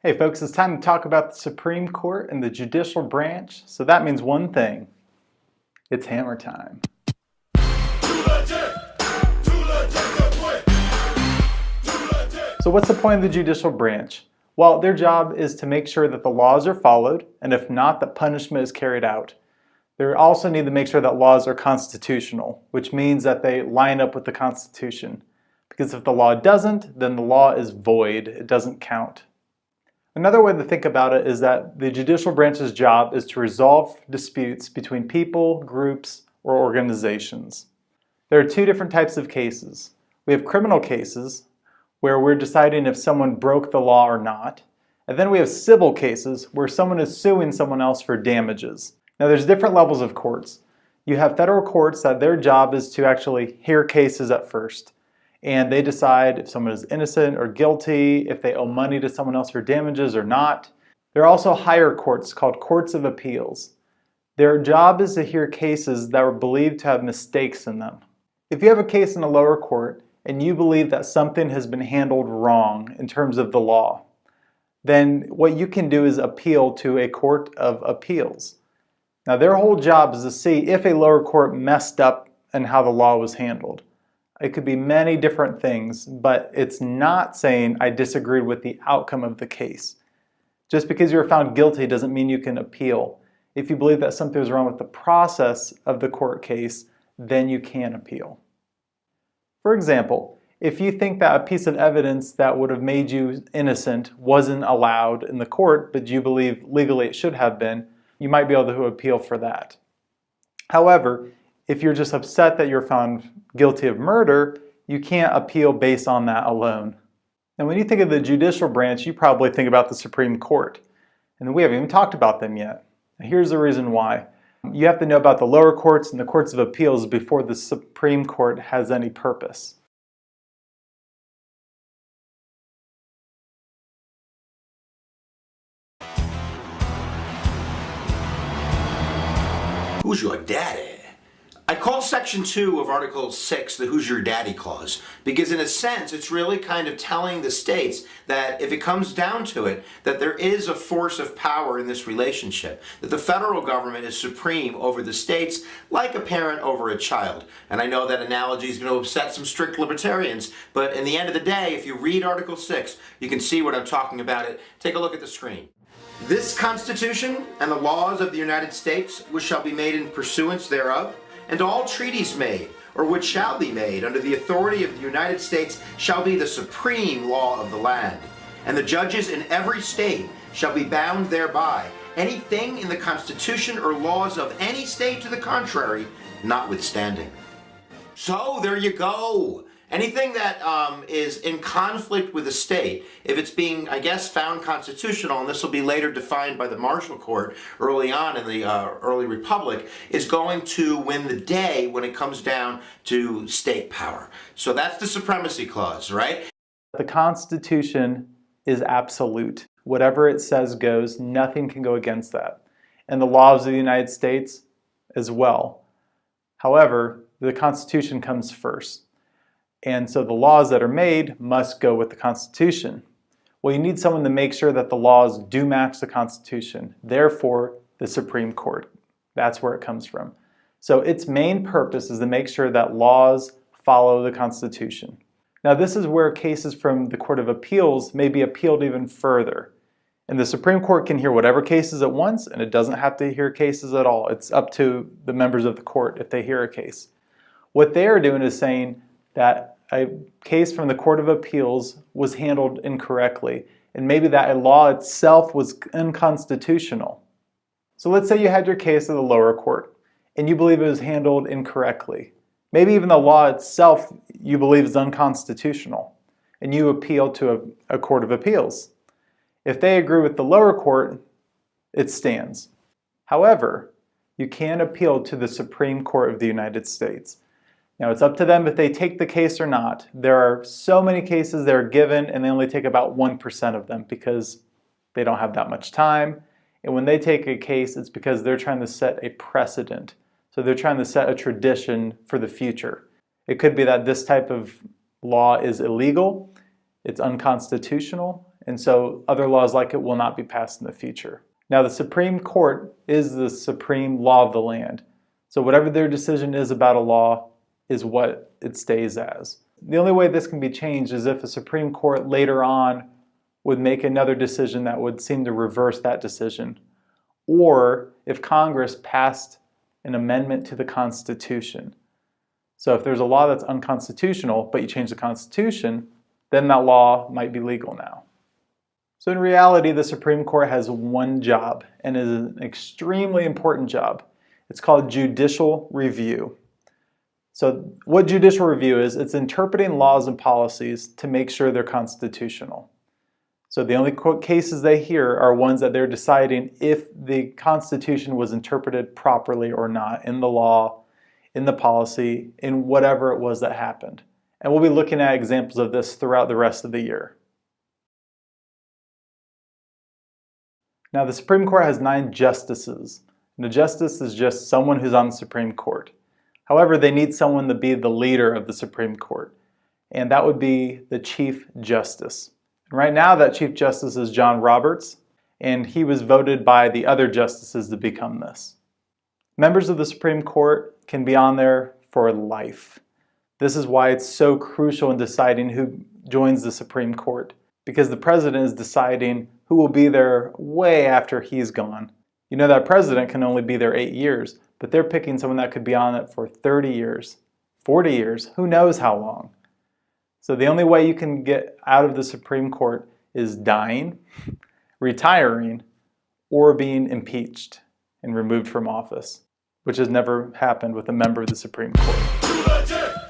Hey folks, it's time to talk about the Supreme Court and the judicial branch. So that means one thing. It's hammer time. So what's the point of the judicial branch? Well, their job is to make sure that the laws are followed, and if not, that punishment is carried out. They also need to make sure that laws are constitutional, which means that they line up with the Constitution. Because if the law doesn't, then the law is void. It doesn't count. Another way to think about it is that the judicial branch's job is to resolve disputes between people, groups, or organizations. There are two different types of cases. We have criminal cases, where we're deciding if someone broke the law or not. And then we have civil cases, where someone is suing someone else for damages. Now there's different levels of courts. You have federal courts that their job is to actually hear cases at first. And they decide if someone is innocent or guilty, if they owe money to someone else for damages or not. There are also higher courts called courts of appeals. Their job is to hear cases that were believed to have mistakes in them. If you have a case in a lower court and you believe that something has been handled wrong in terms of the law, then what you can do is appeal to a court of appeals. Now their whole job is to see if a lower court messed up in how the law was handled. It could be many different things, but it's not saying I disagreed with the outcome of the case. Just because you were found guilty doesn't mean you can appeal. If you believe that something was wrong with the process of the court case, then you can appeal. For example, if you think that a piece of evidence that would have made you innocent wasn't allowed in the court, but you believe legally it should have been, you might be able to appeal for that. However, if you're just upset that you're found guilty of murder, you can't appeal based on that alone. And when you think of the judicial branch, you probably think about the Supreme Court. And we haven't even talked about them yet. And here's the reason why. You have to know about the lower courts and the courts of appeals before the Supreme Court has any purpose. Who's your daddy? I call Section 2 of Article 6 the Who's Your Daddy clause because in a sense it's really kind of telling the states that if it comes down to it, that there is a force of power in this relationship, that the federal government is supreme over the states like a parent over a child. And I know that analogy is going to upset some strict libertarians, but in the end of the day, if you read Article 6, you can see what I'm talking about. Take a look at the screen. This Constitution and the laws of the United States, which shall be made in pursuance thereof, and all treaties made, or which shall be made, under the authority of the United States, shall be the supreme law of the land. And the judges in every state shall be bound thereby, anything in the Constitution or laws of any state to the contrary, notwithstanding. So, there you go. Anything that is in conflict with the state, if it's being, I guess, found constitutional, and this will be later defined by the Marshall Court early on in the early Republic, is going to win the day when it comes down to state power. So that's the Supremacy Clause, right? The Constitution is absolute. Whatever it says goes. Nothing can go against that. And the laws of the United States as well. However, the Constitution comes first. And so the laws that are made must go with the Constitution. Well, you need someone to make sure that the laws do match the Constitution. Therefore, the Supreme Court. That's where it comes from. So its main purpose is to make sure that laws follow the Constitution. Now, this is where cases from the Court of Appeals may be appealed even further. And the Supreme Court can hear whatever cases at once, and it doesn't have to hear cases at all. It's up to the members of the court if they hear a case. What they are doing is saying that a case from the Court of Appeals was handled incorrectly, and maybe that a law itself was unconstitutional. So let's say you had your case at the lower court, and you believe it was handled incorrectly. Maybe even the law itself you believe is unconstitutional, and you appeal to a Court of Appeals. If they agree with the lower court, it stands. However, you can appeal to the Supreme Court of the United States. Now it's up to them if they take the case or not. There are so many cases that are given and they only take about 1% of them because they don't have that much time. And when they take a case, it's because they're trying to set a precedent. So they're trying to set a tradition for the future. It could be that this type of law is illegal, it's unconstitutional, and so other laws like it will not be passed in the future. Now, the Supreme Court is the supreme law of the land, so whatever their decision is about a law is what it stays as. The only way this can be changed is if a Supreme Court later on would make another decision that would seem to reverse that decision, or if Congress passed an amendment to the Constitution. So if there's a law that's unconstitutional, but you change the Constitution, then that law might be legal now. So in reality, the Supreme Court has one job, and it is an extremely important job. It's called judicial review. So what judicial review is, it's interpreting laws and policies to make sure they're constitutional. So the only cases they hear are ones that they're deciding if the Constitution was interpreted properly or not in the law, in the policy, in whatever it was that happened. And we'll be looking at examples of this throughout the rest of the year. Now, the Supreme Court has 9 justices. And a justice is just someone who's on the Supreme Court. However, they need someone to be the leader of the Supreme Court, and that would be the Chief Justice. And right now, that Chief Justice is John Roberts, and he was voted by the other justices to become this. Members of the Supreme Court can be on there for life. This is why it's so crucial in deciding who joins the Supreme Court, because the president is deciding who will be there way after he's gone. You know, that president can only be there 8 years, but they're picking someone that could be on it for 30 years, 40 years, who knows how long. So the only way you can get out of the Supreme Court is dying, retiring, or being impeached and removed from office, which has never happened with a member of the Supreme Court.